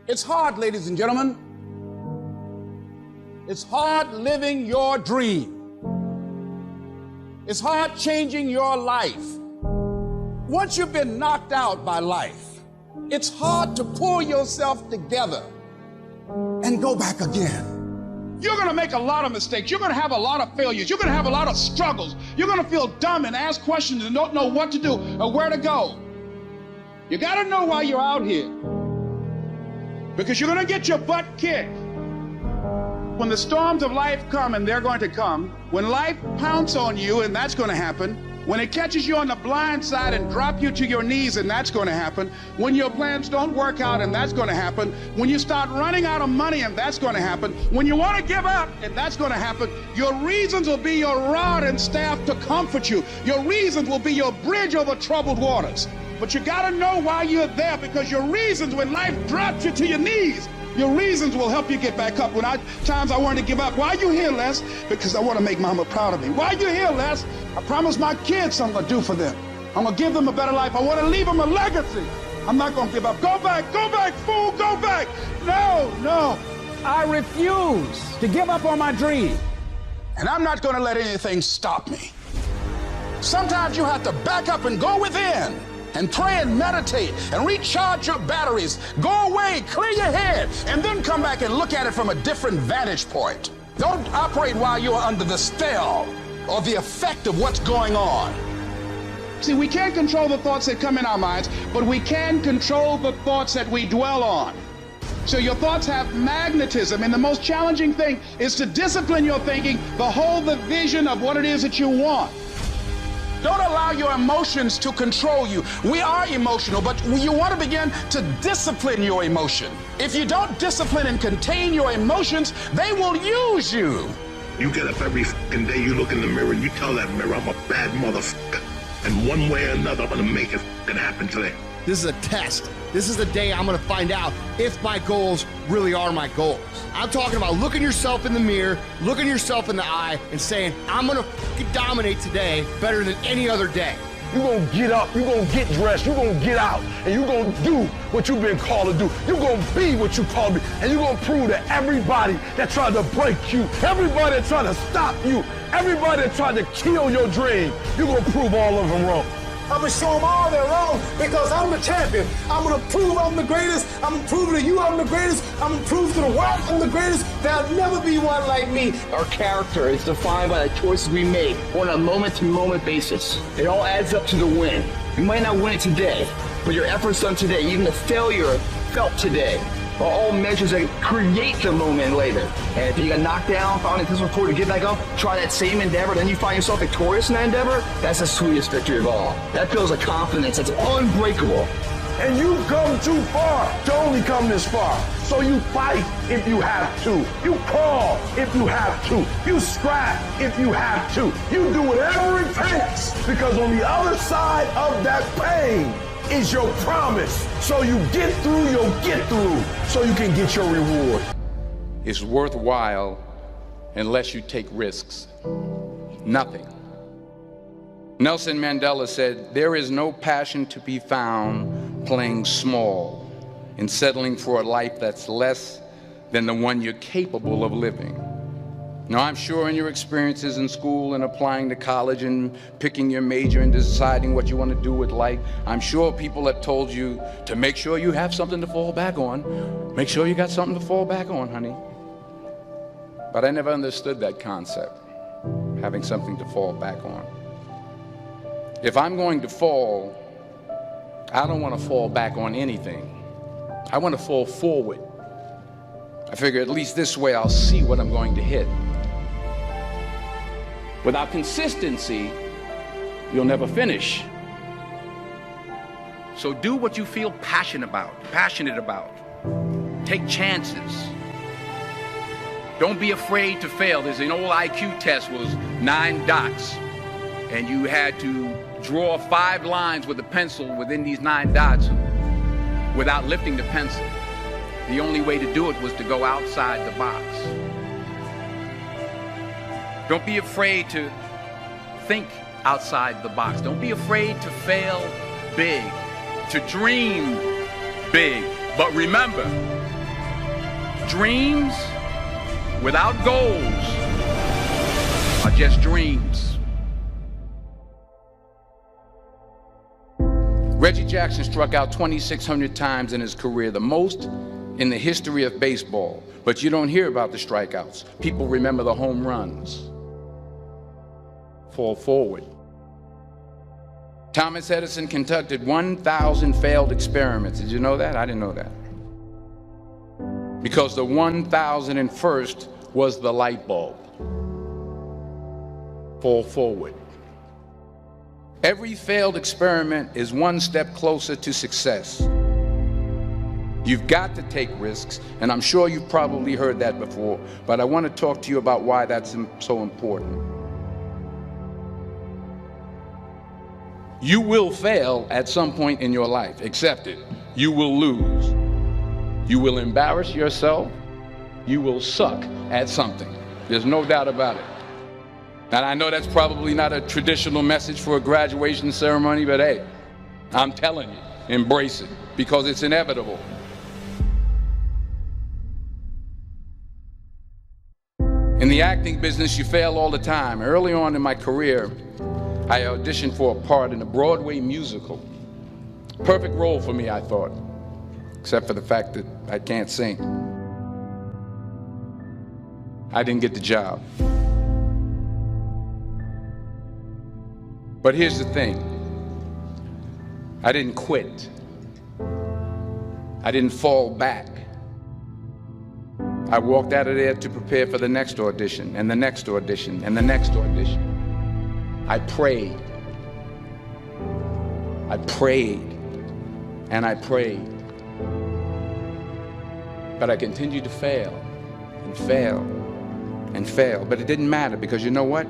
It's hard, ladies and gentlemen. It's hard living your dream. It's hard changing your life. Once you've been knocked out by life, it's hard to pull yourself together and go back again. You're going to make a lot of mistakes. You're going to have a lot of failures. You're going to have a lot of struggles. You're going to feel dumb and ask questions and don't know what to do or where to go. You got to know why you're out here, because you're going to get your butt kicked. When the storms of life come, and they're going to come, when life pounces on you, and that's going to happen, when it catches you on the blind side and drop you to your knees, and that's going to happen, when your plans don't work out, and that's going to happen, when you start running out of money, and that's going to happen, when you want to give up, and that's going to happen, your reasons will be your rod and staff to comfort you. Your reasons will be your bridge over troubled waters. But you got to know why you're there, because your reasons, when life drops you to your knees, your reasons will help you get back up. Times I wanted to give up. Why are you here, Les? Because I want to make Mama proud of me. Why are you here, Les? I promised my kids something to do for them. I'm going to give them a better life. I want to leave them a legacy. I'm not going to give up. Go back, fool, go back. No. I refuse to give up on my dream. And I'm not going to let anything stop me. Sometimes you have to back up and go within and pray and meditate and recharge your batteries. Go away, clear your head, and then come back and look at it from a different vantage point. Don't operate while you're under the spell or the effect of what's going on. See, we can't control the thoughts that come in our minds, but we can control the thoughts that we dwell on. So your thoughts have magnetism, and the most challenging thing is to discipline your thinking, to hold the vision of what it is that you want. Don't allow your emotions to control you. We are emotional, but you want to begin to discipline your emotion. If you don't discipline and contain your emotions, they will use you. You get up every fucking day, you look in the mirror, and you tell that mirror, I'm a bad motherfucker. And one way or another, I'm gonna make it fucking happen today. This is a test. This is the day I'm gonna find out if my goals really are my goals. I'm talking about looking yourself in the mirror, looking yourself in the eye, and saying, I'm gonna fucking dominate today better than any other day. You're gonna get up, you're gonna get dressed, you're gonna get out, and you're gonna do what you've been called to do. You're gonna be what you called to be, and you're gonna prove to everybody that tried to break you, everybody that tried to stop you, everybody that tried to kill your dream, you're gonna prove all of them wrong. I'm going to show them all they're wrong, because I'm the champion. I'm going to prove I'm the greatest. I'm going to prove to you I'm the greatest. I'm going to prove to the world I'm the greatest. There'll never be one like me. Our character is defined by the choices we make on a moment-to-moment basis. It all adds up to the win. You might not win it today, but your efforts done today, even the failure felt today, are all measures that create the moment later. And if you got knocked down, found it difficult to get back up, try that same endeavor, then you find yourself victorious in that endeavor, that's the sweetest victory of all. That builds a confidence that's unbreakable. And you've come too far to only come this far. So you fight if you have to. You crawl if you have to. You scrap if you have to. You do whatever it takes, because on the other side of that pain is your promise. So you get through, you'll get through, so you can get your reward. It's worthwhile unless you take risks. Nothing. Nelson Mandela said, there is no passion to be found playing small and settling for a life that's less than the one you're capable of living. Now, I'm sure in your experiences in school and applying to college and picking your major and deciding what you want to do with life, I'm sure people have told you to make sure you have something to fall back on. Make sure you got something to fall back on, honey. But I never understood that concept, having something to fall back on. If I'm going to fall, I don't want to fall back on anything. I want to fall forward. I figure at least this way I'll see what I'm going to hit. Without consistency, you'll never finish. So do what you feel passionate about. Take chances. Don't be afraid to fail. There's an old IQ test, was 9 dots, and you had to draw 5 lines with a pencil within these 9 dots without lifting the pencil. The only way to do it was to go outside the box. Don't be afraid to think outside the box. Don't be afraid to fail big, to dream big. But remember, Dreams without goals are just dreams. Reggie Jackson struck out 2,600 times in his career, the most in the history of baseball. But you don't hear about the strikeouts. People remember the home runs. Fall forward. Thomas Edison conducted 1,000 failed experiments. Did you know that? I didn't know that. Because the 1,001st was the light bulb. Fall forward. Every failed experiment is one step closer to success. You've got to take risks, and I'm sure you've probably heard that before, but I want to talk to you about why that's so important. You will fail at some point in your life. Accept it. You will lose. You will embarrass yourself. You will suck at something. There's no doubt about it. And I know that's probably not a traditional message for a graduation ceremony, but hey, I'm telling you, embrace it, because it's inevitable. In the acting business, you fail all the time. Early on in my career, I auditioned for a part in a Broadway musical. Perfect role for me, I thought, except for the fact that I can't sing. I didn't get the job. But here's the thing. I didn't quit. I didn't fall back. I walked out of there to prepare for the next audition, and the next audition, and the next audition. I prayed. I prayed, and I prayed. But I continued to fail, and fail, and fail. But it didn't matter, because you know what?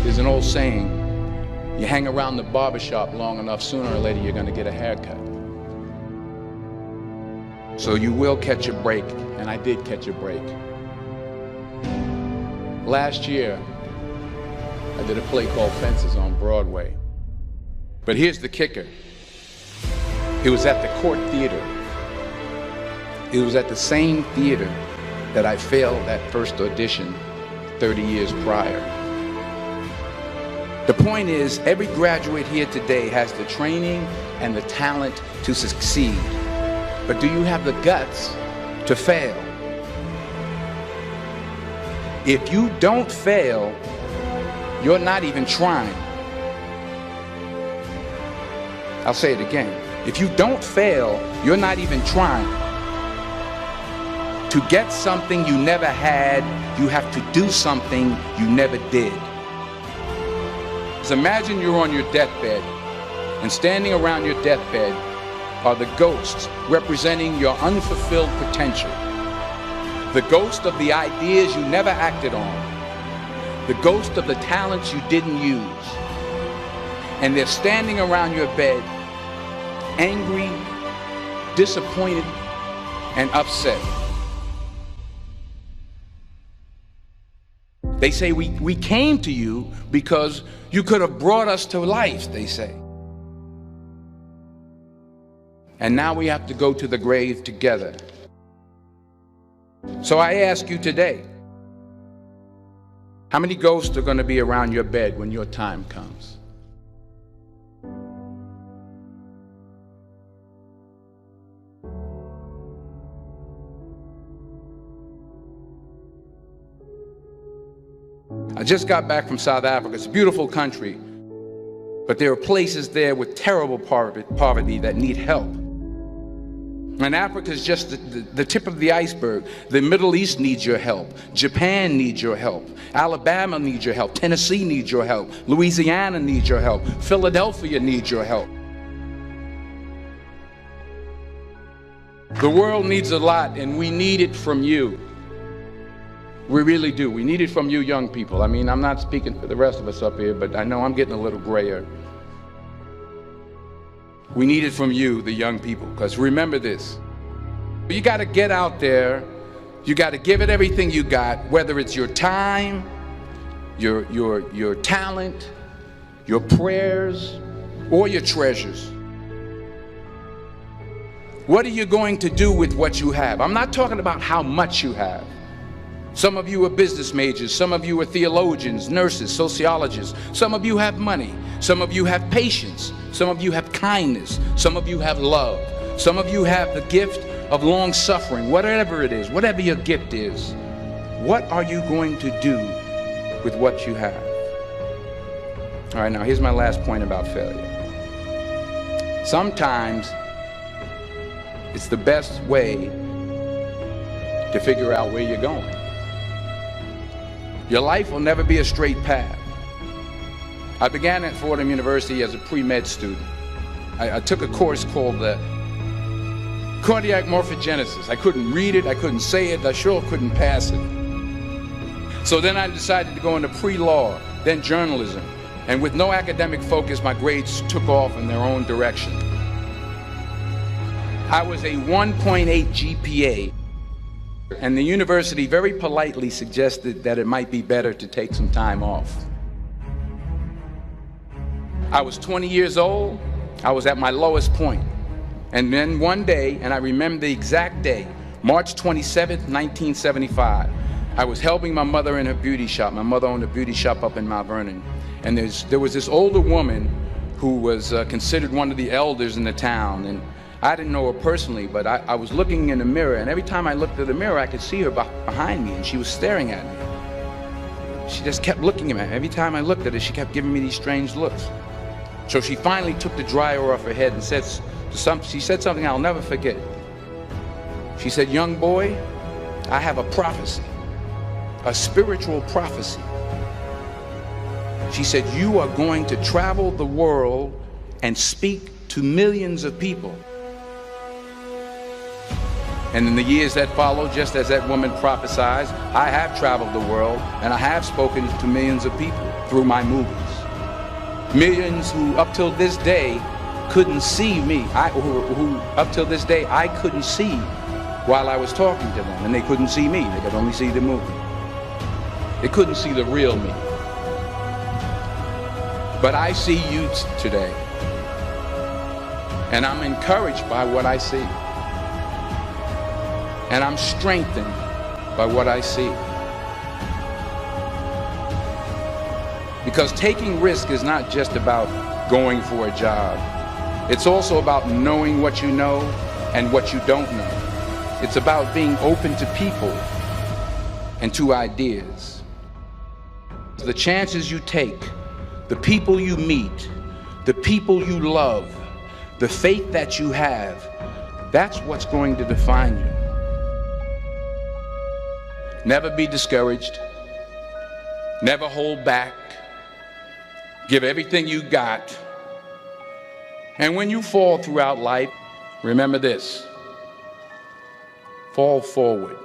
There's an old saying, you hang around the barbershop long enough, sooner or later you're going to get a haircut. So you will catch a break, and I did catch a break. Last year, I did a play called Fences on Broadway. But here's the kicker. It was at the Court Theater. It was at the same theater that I failed that first audition 30 years prior. The point is, every graduate here today has the training and the talent to succeed. But do you have the guts to fail? If you don't fail, you're not even trying. I'll say it again. If you don't fail, you're not even trying. To get something you never had, you have to do something you never did. So imagine you're on your deathbed, and standing around your deathbed are the ghosts representing your unfulfilled potential. The ghost of the ideas you never acted on. The ghost of the talents you didn't use. And they're standing around your bed, angry, disappointed, and upset. They say, we came to you because you could have brought us to life, they say. And now we have to go to the grave together. So I ask you today, how many ghosts are going to be around your bed when your time comes? I just got back from South Africa. It's a beautiful country, but there are places there with terrible poverty that need help. And Africa is just the tip of the iceberg. The Middle East needs your help. Japan needs your help. Alabama needs your help. Tennessee needs your help. Louisiana needs your help. Philadelphia needs your help. The world needs a lot, and we need it from you. We really do. We need it from you young people. I mean, I'm not speaking for the rest of us up here, but I know I'm getting a little grayer. We need it from you, the young people, because remember this. You got to get out there. You got to give it everything you got, whether it's your time, your talent, your prayers, or your treasures. What are you going to do with what you have? I'm not talking about how much you have. Some of you are business majors, some of you are theologians, nurses, sociologists. Some of you have money, some of you have patience, some of you have kindness, some of you have love, some of you have the gift of long suffering. Whatever it is, whatever your gift is, what are you going to do with what you have? All right, now here's my last point about failure. Sometimes it's the best way to figure out where you're going. Your life will never be a straight path. I began at Fordham University as a pre-med student. I took a course called cardiac morphogenesis. I couldn't read it, I couldn't say it, I sure couldn't pass it. So then I decided to go into pre-law, then journalism. And with no academic focus, my grades took off in their own direction. I was a 1.8 GPA, and the university very politely suggested that it might be better to take some time off. I was 20 years old, I was at my lowest point. And then one day, and I remember the exact day, March 27th, 1975, I was helping my mother in her beauty shop. My mother owned a beauty shop up in Mount Vernon. And there was this older woman who was considered one of the elders in the town. And I didn't know her personally, but I was looking in the mirror, and every time I looked at the mirror, I could see her behind me, and she was staring at me. She just kept looking at me. Every time I looked at her, she kept giving me these strange looks. So she finally took the dryer off her head and she said something I'll never forget. She said, "Young boy, I have a prophecy, a spiritual prophecy." She said, "You are going to travel the world and speak to millions of people." And in the years that followed, just as that woman prophesied, I have traveled the world and I have spoken to millions of people through my movies. Millions who up till this day couldn't see me, who up till this day I couldn't see while I was talking to them, and they couldn't see me, they could only see the movie. They couldn't see the real me. But I see you today, and I'm encouraged by what I see. And I'm strengthened by what I see. Because taking risk is not just about going for a job. It's also about knowing what you know and what you don't know. It's about being open to people and to ideas. The chances you take, the people you meet, the people you love, the faith that you have, that's what's going to define you. Never be discouraged. Never hold back. Give everything you got. And when you fall throughout life, remember this: fall forward.